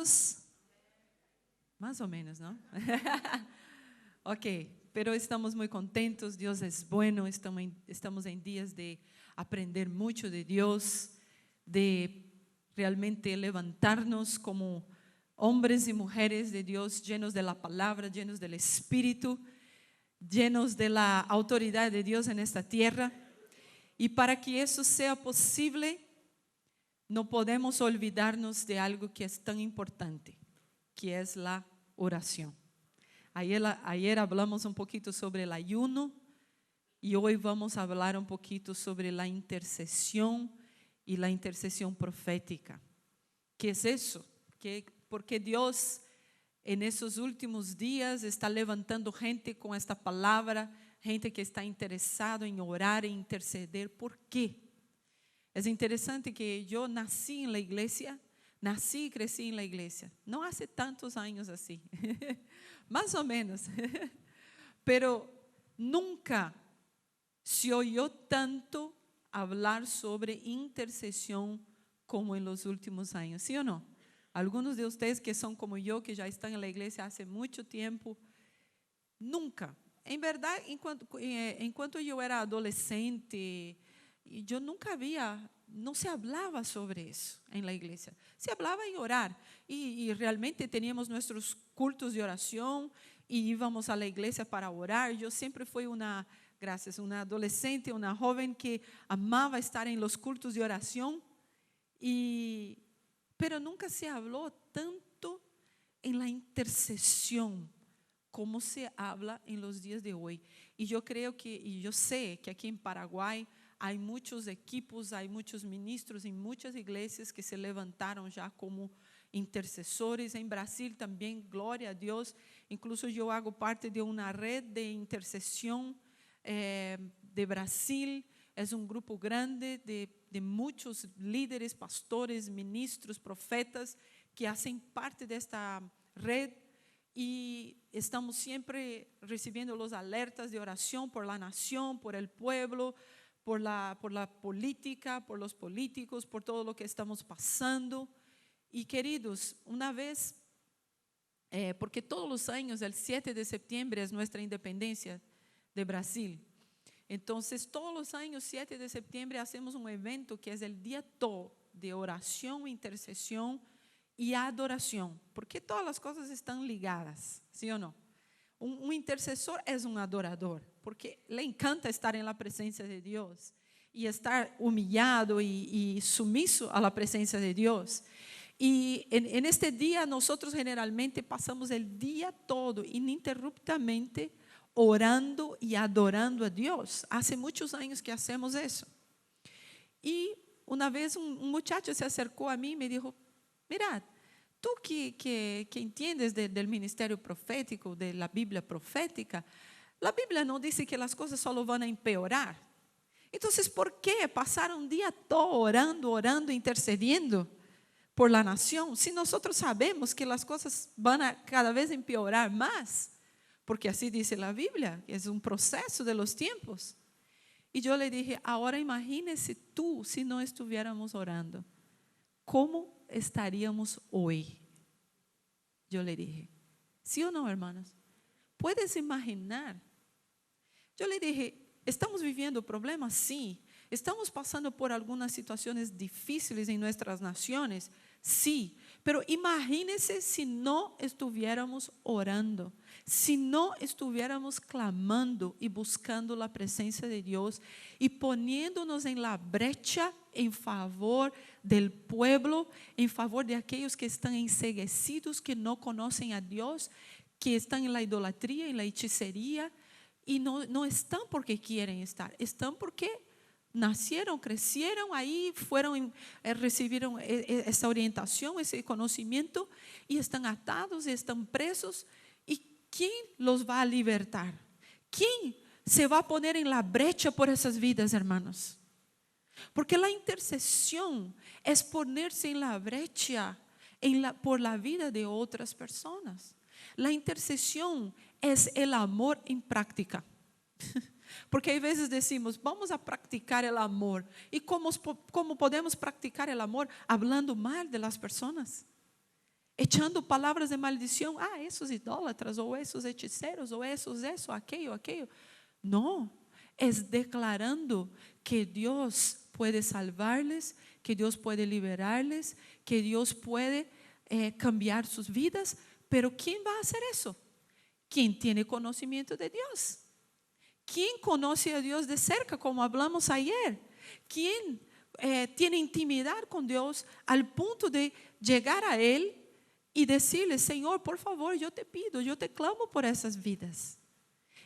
menos? Más o menos, ¿no? Ok, pero estamos muy contentos, Dios es bueno, estamos en días de aprender mucho de Dios, de realmente levantarnos como hombres y mujeres de Dios, llenos de la palabra, llenos del Espíritu, llenos de la autoridad de Dios en esta tierra. Y para que eso sea posible, no podemos olvidarnos de algo que es tan importante, que es la oración. Ayer hablamos un poquito sobre el ayuno y hoy vamos a hablar un poquito sobre la intercesión y la intercesión profética. ¿Qué es eso? Porque Dios en esos últimos días está levantando gente con esta palabra, gente que está interesado en orar e interceder. ¿Por qué? Es interesante que yo nací en la iglesia, nací y crecí en la iglesia. No hace tantos años así, más o menos. Pero nunca se oyó tanto hablar sobre intercesión como en los últimos años, ¿sí o no? Algunos de ustedes que son como yo, que ya están en la iglesia hace mucho tiempo, nunca. En verdad, enquanto yo era adolescente, yo nunca no se hablaba sobre eso en la iglesia. Se hablaba en orar y realmente teníamos nuestros cultos de oración y íbamos a la iglesia para orar. Yo siempre fui una adolescente, una joven que amaba estar en los cultos de oración, pero nunca se habló tanto en la intercesión como se habla en los días de hoy. Y yo sé que aquí en Paraguay hay muchos equipos, hay muchos ministros en muchas iglesias que se levantaron ya como intercesores. En Brasil también, gloria a Dios. Incluso yo hago parte de una red de intercesión de Brasil. Es un grupo grande de muchos líderes, pastores, ministros, profetas que hacen parte de esta red. Y estamos siempre recibiendo los alertas de oración por la nación, por el pueblo, por la política, por los políticos, por todo lo que estamos pasando. Y queridos, una vez, porque todos los años el 7 de septiembre es nuestra independencia de Brasil. Entonces todos los años 7 de septiembre hacemos un evento que es el día todo de oración, intercesión y adoración, porque todas las cosas están ligadas, ¿sí o no? Un intercesor es un adorador, porque le encanta estar en la presencia de Dios y estar humillado y sumiso a la presencia de Dios. Y en este día nosotros generalmente pasamos el día todo ininterruptamente orando y adorando a Dios. Hace muchos años que hacemos eso. Y una vez un muchacho se acercó a mí y me dijo: mirad, tú que entiendes del ministerio profético, de la Biblia profética, la Biblia no dice que las cosas solo van a empeorar. Entonces, ¿por qué pasar un día todo orando, intercediendo por la nación, si nosotros sabemos que las cosas van a cada vez empeorar más? Porque así dice la Biblia, es un proceso de los tiempos. Y yo le dije: ahora imagínese tú si no estuviéramos orando, ¿cómo estaríamos hoy? Yo le dije: ¿sí o no, hermanos? ¿Puedes imaginar? Yo le dije: ¿estamos viviendo problemas? Sí. ¿Estamos pasando por algunas situaciones difíciles en nuestras naciones? Sí. Pero imagínense si no estuviéramos orando, si no estuviéramos clamando y buscando la presencia de Dios y poniéndonos en la brecha en favor del pueblo, en favor de aquellos que están enceguecidos, que no conocen a Dios, que están en la idolatría, en la hechicería, y no están porque quieren estar, están porque nacieron, crecieron ahí, recibieron esa orientación, ese conocimiento, y están atados, están presos. ¿Y quién los va a libertar? ¿Quién se va a poner en la brecha por esas vidas, hermanos? Porque la intercesión es ponerse en la brecha por la vida de otras personas. La intercesión es el amor en práctica. Porque a veces decimos: vamos a practicar el amor. ¿Y cómo podemos practicar el amor? Hablando mal de las personas. echando palavras de maldição. Ah, esses idólatras, ou esses hechiceros, ou esses isso, aquello. No, es declarando que Dios puede salvarles, que Dios puede liberarles, que Dios puede cambiar sus vidas. Pero ¿quién va a hacer eso? ¿Quién tiene conocimiento de Dios? ¿Quién conoce a Dios de cerca, como hablamos ayer? ¿Quién tiene intimidad con Dios al punto de llegar a Él y decirle: Señor, por favor, yo te pido, yo te clamo por esas vidas?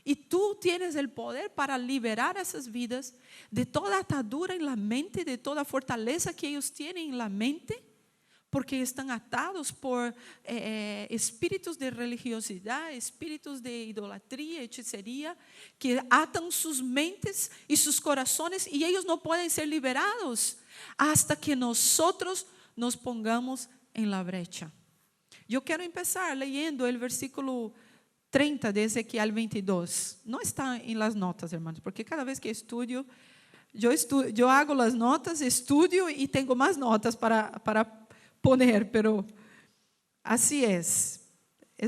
Y tú tienes el poder para liberar esas vidas de toda atadura en la mente, de toda fortaleza que ellos tienen en la mente, porque están atados por espíritus de religiosidad, espíritus de idolatría, hechicería, que atan sus mentes y sus corazones, y ellos no pueden ser liberados hasta que nosotros nos pongamos en la brecha. Yo quiero empezar leyendo el versículo 30 de Ezequiel 22. No está en las notas, hermanos, porque cada vez que estudio, yo hago las notas, estudio y tengo más notas para poner, pero así es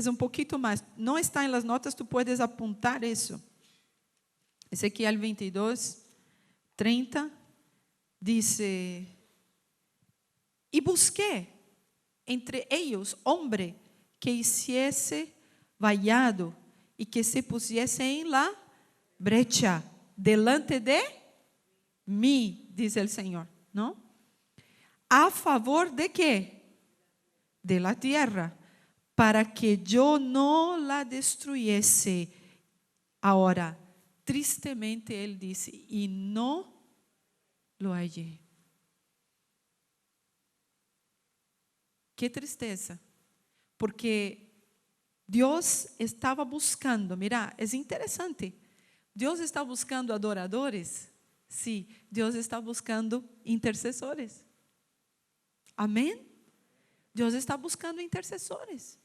un poquito más. No está en las notas, tú puedes apuntar eso. Ezequiel 22, 30, dice: y busqué entre ellos hombre que hiciese vallado y que se pusiese en la brecha delante de mí, dice el Señor, ¿no? A favor de qué? De la tierra, para que yo no la destruyese. Ahora, tristemente él dice: y no lo hallé. Qué tristeza, porque Dios estaba buscando, mira, es interesante, Dios está buscando adoradores, sí, Dios está buscando intercesores. Amén. Dios está buscando intercesores,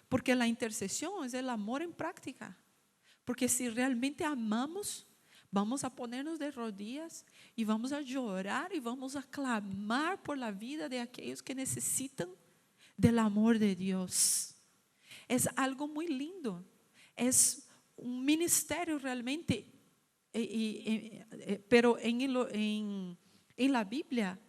porque la intercesión es el amor en práctica. Porque si realmente amamos, vamos a ponernos de rodillas y vamos a llorar y vamos a clamar por la vida de aquellos que necesitan del amor de Dios. Es algo muy lindo, es un ministerio realmente, pero en la Biblia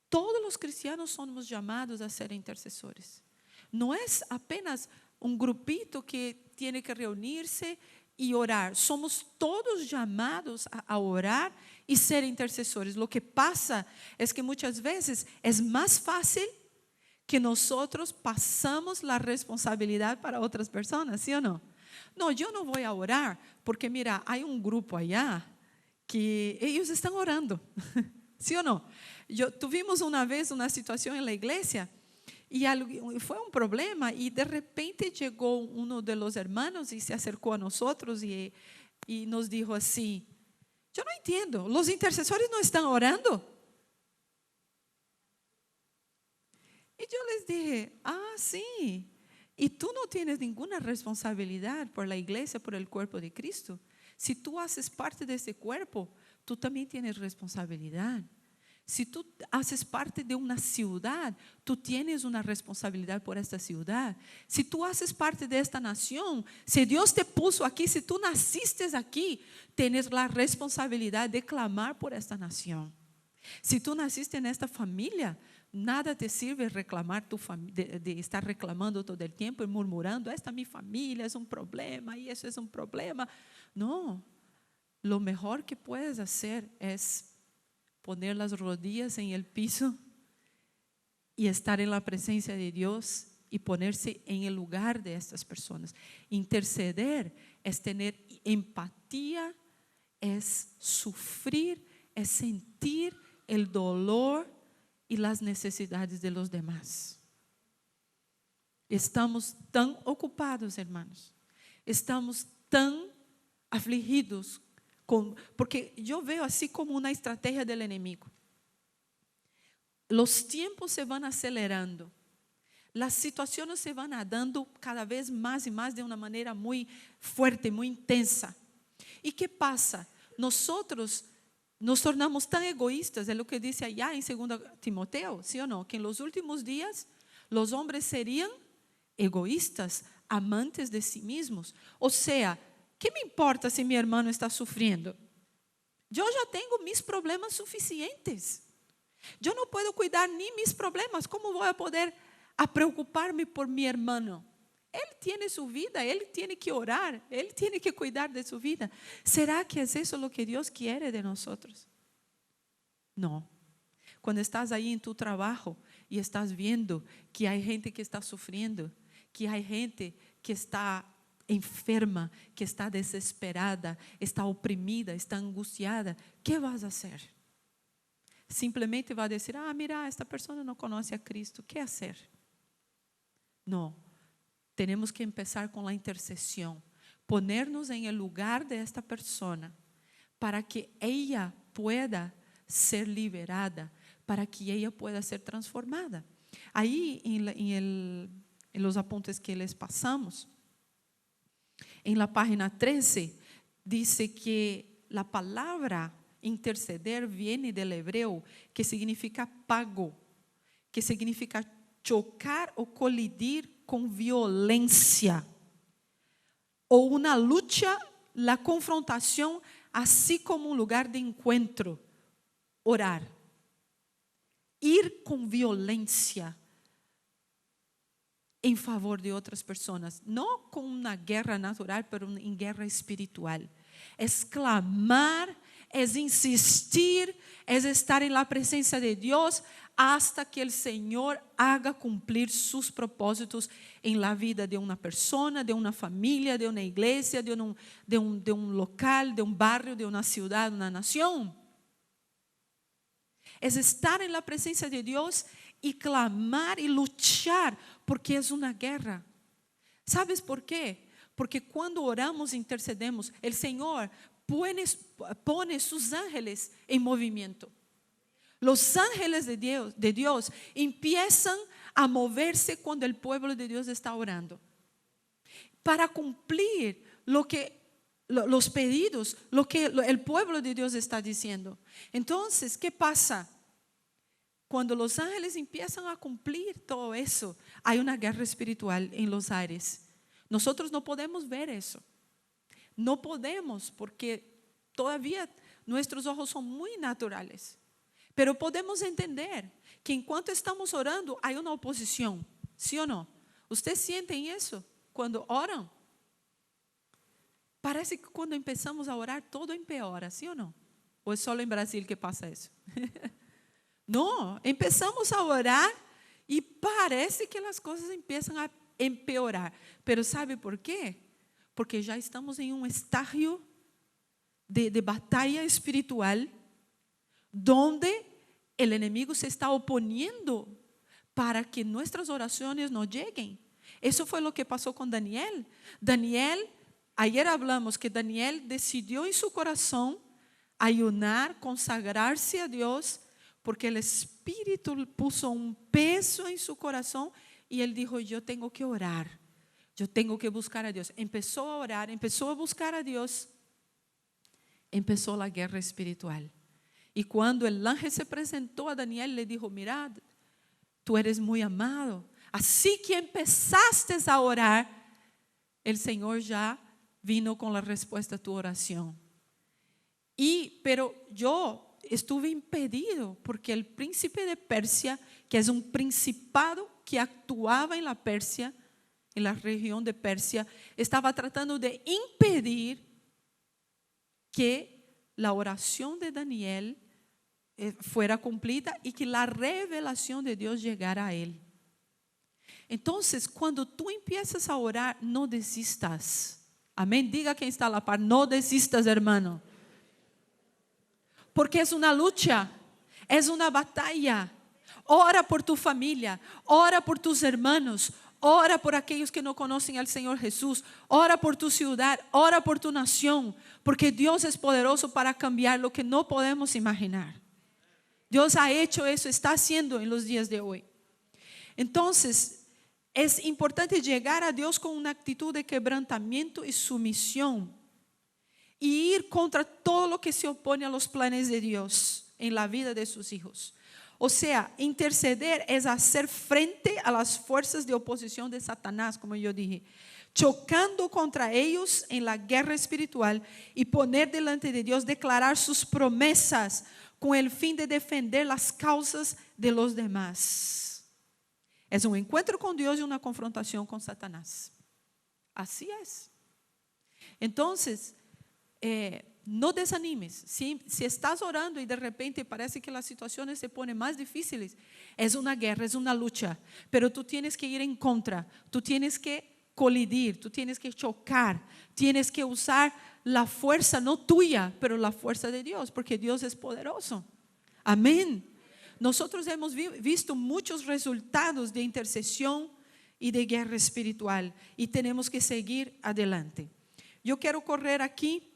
todos los cristianos somos llamados a ser intercesores. No es apenas un grupito que tiene que reunirse y orar. Somos todos llamados a orar y ser intercesores. Lo que pasa es que muchas veces es más fácil que nosotros pasamos la responsabilidad para otras personas, ¿sí o no? No, yo no voy a orar porque mira, hay un grupo allá que ellos están orando, ¿sí o no? Tuvimos una vez una situación en la iglesia y fue un problema, y de repente llegó uno de los hermanos y se acercó a nosotros y nos dijo así: yo no entiendo, los intercesores no están orando. Y yo les dije: ah, sí, y tú no tienes ninguna responsabilidad por la iglesia, por el cuerpo de Cristo. Si tú haces parte de ese cuerpo, tú también tienes responsabilidad. Si tú haces parte de una ciudad, tú tienes una responsabilidad por esta ciudad. Si tú haces parte de esta nación, si Dios te puso aquí, si tú naciste aquí, tienes la responsabilidad de clamar por esta nación. Si tú naciste en esta familia, nada te sirve reclamar de estar reclamando todo el tiempo y murmurando: esta mi familia es un problema y eso es un problema. No, lo mejor que puedes hacer es poner las rodillas en el piso y estar en la presencia de Dios y ponerse en el lugar de estas personas. Interceder es tener empatía, es sufrir, es sentir el dolor y las necesidades de los demás. Estamos tan ocupados, hermanos, estamos tan afligidos, porque yo veo así como una estrategia del enemigo. Los tiempos se van acelerando, las situaciones se van dando cada vez más y más de una manera muy fuerte, muy intensa. ¿Y qué pasa? Nosotros nos tornamos tan egoístas, es lo que dice allá en 2 Timoteo, ¿sí o no? Que en los últimos días los hombres serían egoístas, amantes de sí mismos. O sea, ¿qué me importa si mi hermano está sufriendo? Yo ya tengo mis problemas suficientes. Yo no puedo cuidar ni mis problemas. ¿Cómo voy a poder preocuparme por mi hermano? Él tiene su vida, él tiene que orar, él tiene que cuidar de su vida. ¿Será que es eso lo que Dios quiere de nosotros? No. Cuando estás ahí en tu trabajo y estás viendo que hay gente que está sufriendo, que hay gente que está enferma, que está desesperada, está oprimida, está angustiada, ¿qué vas a hacer? Simplemente va a decir, mira, esta persona no conoce a Cristo, ¿qué hacer? No, tenemos que empezar con la intercesión, ponernos en el lugar de esta persona para que ella pueda ser liberada, para que ella pueda ser transformada. Ahí en los apuntes que les pasamos, en la página 13, dice que la palabra interceder viene del hebreo que significa pago, que significa chocar o colidir con violencia, o una lucha, la confrontación, así como un lugar de encuentro. Orar, ir con violencia en favor de otras personas, no con una guerra natural, pero en guerra espiritual. Es clamar, es insistir, es estar en la presencia de Dios hasta que el Señor haga cumplir sus propósitos en la vida de una persona, de una familia, de una iglesia, de un local, de un barrio, de una ciudad, de una nación. Es estar en la presencia de Dios y clamar y luchar, porque es una guerra. ¿Sabes por qué? Porque cuando oramos e intercedemos, el Señor pone sus ángeles en movimiento. Los ángeles de Dios empiezan a moverse cuando el pueblo de Dios está orando, para cumplir los pedidos, lo que el pueblo de Dios está diciendo. Entonces, ¿qué pasa? Cuando los ángeles empiezan a cumplir todo eso, hay una guerra espiritual en los aires. Nosotros no podemos ver eso. No podemos, porque todavía nuestros ojos son muy naturales. Pero podemos entender que enquanto estamos orando, hay una oposición. ¿Sí o no? ¿Ustedes sienten eso cuando oran? Parece que cuando empezamos a orar, todo empeora, ¿sí o no? ¿O es solo en Brasil que pasa eso? No, empezamos a orar y parece que las cosas empiezan a empeorar. Pero ¿sabe por qué? Porque ya estamos en un estadio de batalla espiritual, donde el enemigo se está oponiendo para que nuestras oraciones no lleguen. Eso fue lo que pasó con Daniel. Ayer hablamos que Daniel decidió en su corazón ayunar, consagrarse a Dios, porque el Espíritu puso un peso en su corazón y él dijo, yo tengo que orar, yo tengo que buscar a Dios. Empezó a orar, empezó a buscar a Dios, empezó la guerra espiritual. Y cuando el ángel se presentó a Daniel, le dijo, mirad, tú eres muy amado. Así que empezaste a orar, el Señor ya vino con la respuesta a tu oración. Pero yo estuve impedido porque el príncipe de Persia, que es un principado que actuaba en la Persia, en la región de Persia, estaba tratando de impedir que la oración de Daniel fuera cumplida y que la revelación de Dios llegara a él. Entonces, cuando tú empiezas a orar, no desistas. Amén. Diga quien está a la par, no desistas, hermano. Porque es una lucha, es una batalla. Ora por tu familia, ora por tus hermanos, ora por aquellos que no conocen al Señor Jesús, ora por tu ciudad, ora por tu nación, porque Dios es poderoso para cambiar lo que no podemos imaginar. Dios ha hecho eso, está haciendo en los días de hoy. Entonces, es importante llegar a Dios con una actitud de quebrantamiento y sumisión, y ir contra todo lo que se opone a los planes de Dios en la vida de sus hijos. O sea, interceder es hacer frente a las fuerzas de oposición de Satanás, como yo dije, chocando contra ellos en la guerra espiritual y poner delante de Dios, declarar sus promesas con el fin de defender las causas de los demás. Es un encuentro con Dios y una confrontación con Satanás. Así es. Entonces, no desanimes. Si estás orando y de repente parece que las situaciones se ponen más difíciles, es una guerra, es una lucha, pero tú tienes que ir en contra, tú tienes que colidir, tú tienes que chocar, tienes que usar la fuerza, no tuya, pero la fuerza de Dios, porque Dios es poderoso. Amén. Nosotros hemos visto muchos resultados de intercesión y de guerra espiritual y tenemos que seguir adelante. Yo quiero correr aquí.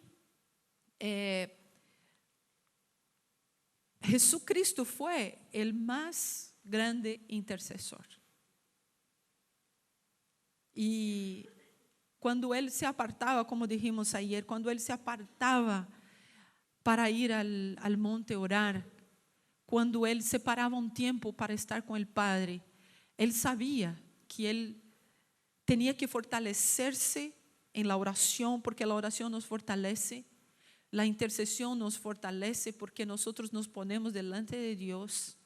Jesucristo fue el más grande intercesor. Y cuando Él se apartaba, como dijimos ayer, cuando Él se apartaba para ir al monte orar, cuando Él separaba un tiempo para estar con el Padre, Él sabía que Él tenía que fortalecerse en la oración, porque la oración nos fortalece. La intercesión nos fortalece porque nosotros nos ponemos delante de Dios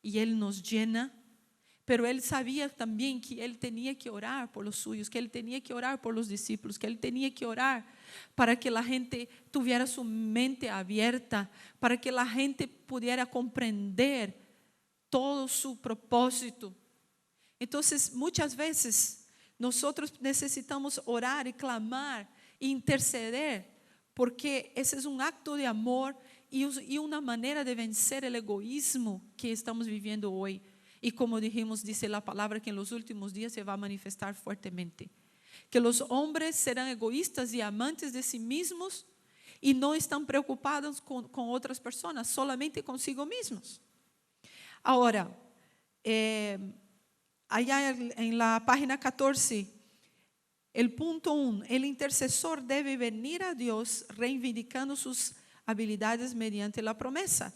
y Él nos llena. Pero Él sabía también que Él tenía que orar por los suyos, que Él tenía que orar por los discípulos, que Él tenía que orar para que la gente tuviera su mente abierta, para que la gente pudiera comprender todo su propósito. Entonces, muchas veces nosotros necesitamos orar y clamar e interceder, porque ese es un acto de amor y una manera de vencer el egoísmo que estamos viviendo hoy. Y como dijimos, dice la palabra que en los últimos días se va a manifestar fuertemente. Que los hombres serán egoístas y amantes de sí mismos y no están preocupados con otras personas, solamente consigo mismos. Ahora, allá en la página 14, el punto 1, el intercesor debe venir a Dios reivindicando sus habilidades mediante la promesa.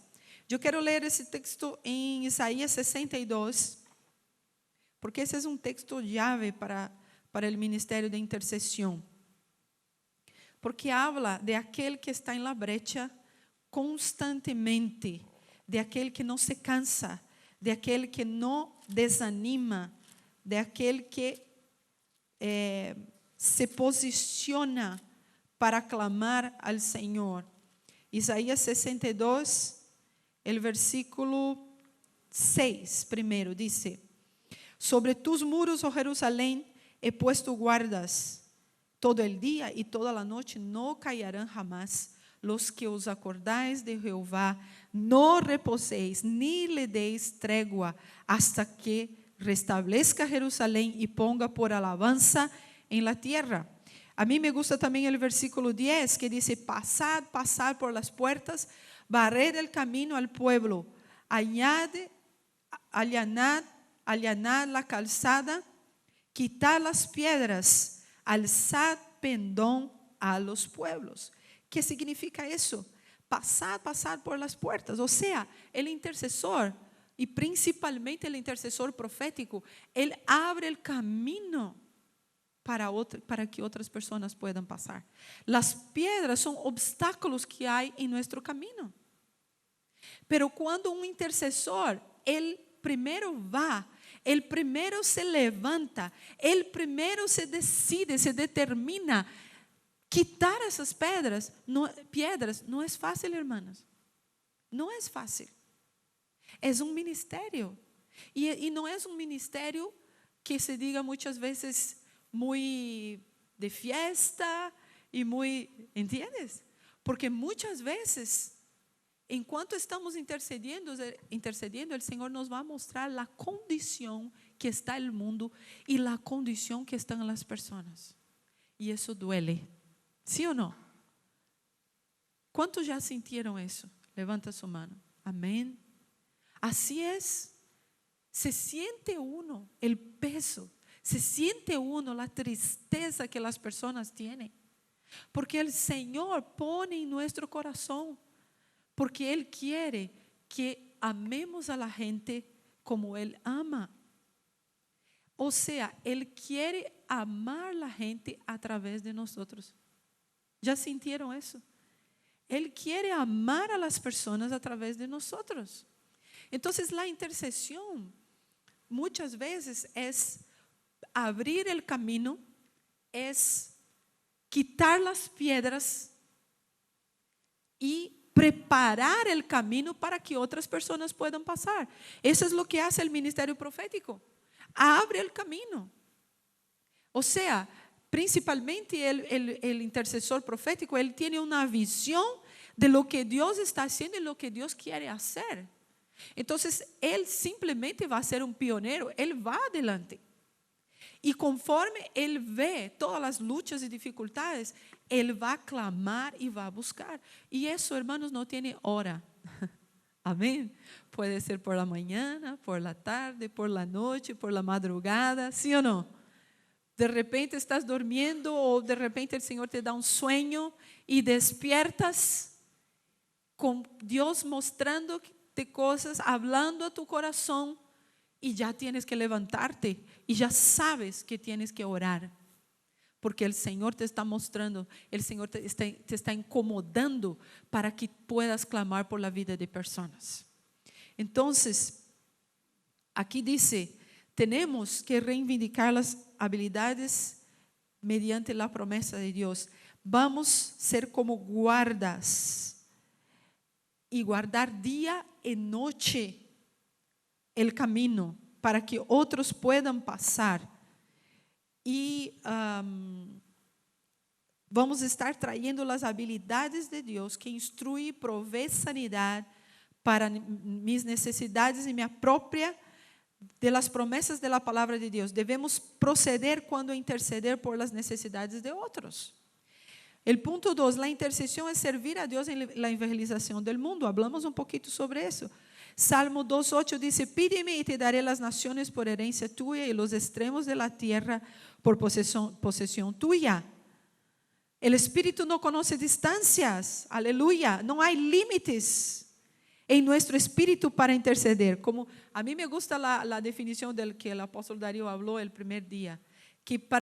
Yo quiero leer ese texto en Isaías 62, porque ese es un texto llave para el ministerio de intercesión. Porque habla de aquel que está en la brecha constantemente, de aquel que no se cansa, de aquel que no desanima, de aquel que se posiciona para clamar al Señor. Isaías 62, el versículo 6 primero dice: sobre tus muros, oh Jerusalén, he puesto guardas todo el día y toda la noche, no callarán jamás. Los que os acordáis de Jehová, no reposéis ni le deis tregua hasta que restablezca Jerusalén y ponga por alabanza en la tierra. A mí me gusta también el versículo 10 que dice: pasad, pasad por las puertas, barred el camino al pueblo, allanad la calzada, quitad las piedras, alzad pendón a los pueblos. ¿Qué significa eso? Pasar por las puertas. O sea, el intercesor, y principalmente el intercesor profético, él abre el camino para que otras personas puedan pasar. Las piedras son obstáculos que hay en nuestro camino. Pero cuando un intercesor, él primero va, él primero se levanta, él primero se decide, se determina quitar esas piedras no es fácil, hermanos. No es fácil. Es un ministerio. Y no es un ministerio que se diga muchas veces muy de fiesta y muy, ¿entiendes? Porque muchas veces, enquanto estamos intercediendo, el Señor nos va a mostrar la condición que está el mundo y la condición que están las personas. Y eso duele. ¿Sí o no? ¿Cuántos ya sintieron eso? Levanta su mano. Amén. Así es. Se siente uno el peso. Se siente uno la tristeza que las personas tienen. Porque el Señor pone en nuestro corazón. Porque Él quiere que amemos a la gente como Él ama. O sea, Él quiere amar a la gente a través de nosotros. ¿Ya sintieron eso? Él quiere amar a las personas a través de nosotros. Entonces, la intercesión muchas veces es abrir el camino, es quitar las piedras y preparar el camino para que otras personas puedan pasar. Eso es lo que hace el ministerio profético. Abre el camino. O sea, principalmente el intercesor profético, él tiene una visión de lo que Dios está haciendo y lo que Dios quiere hacer. Entonces, él simplemente va a ser un pionero, él va adelante. Y conforme él ve todas las luchas y dificultades, él va a clamar y va a buscar. Y eso, hermanos, no tiene hora. Amén. Puede ser por la mañana, por la tarde, por la noche, por la madrugada, ¿sí o no? De repente estás durmiendo o de repente el Señor te da un sueño y despiertas con Dios mostrándote cosas, hablando a tu corazón y ya tienes que levantarte y ya sabes que tienes que orar. Porque el Señor te está mostrando, el Señor te está incomodando para que puedas clamar por la vida de personas. Entonces, aquí dice, tenemos que reivindicar las habilidades mediante la promesa de Dios. Vamos a ser como guardas y guardar día y noche el camino para que otros puedan pasar. Y vamos a estar trayendo las habilidades de Dios que instruye y provee sanidad para mis necesidades y me apropia de las promesas de la palabra de Dios. Debemos proceder cuando interceder por las necesidades de otros. El punto 2, la intercesión es servir a Dios en la evangelización del mundo. Hablamos un poquito sobre eso. Salmo 2:8 dice, pídeme y te daré las naciones por herencia tuya y los extremos de la tierra por posesión tuya. El Espíritu no conoce distancias, aleluya, no hay límites en nuestro espíritu para interceder. Como a mí me gusta la definición del que el apóstol Darío habló el primer día, que para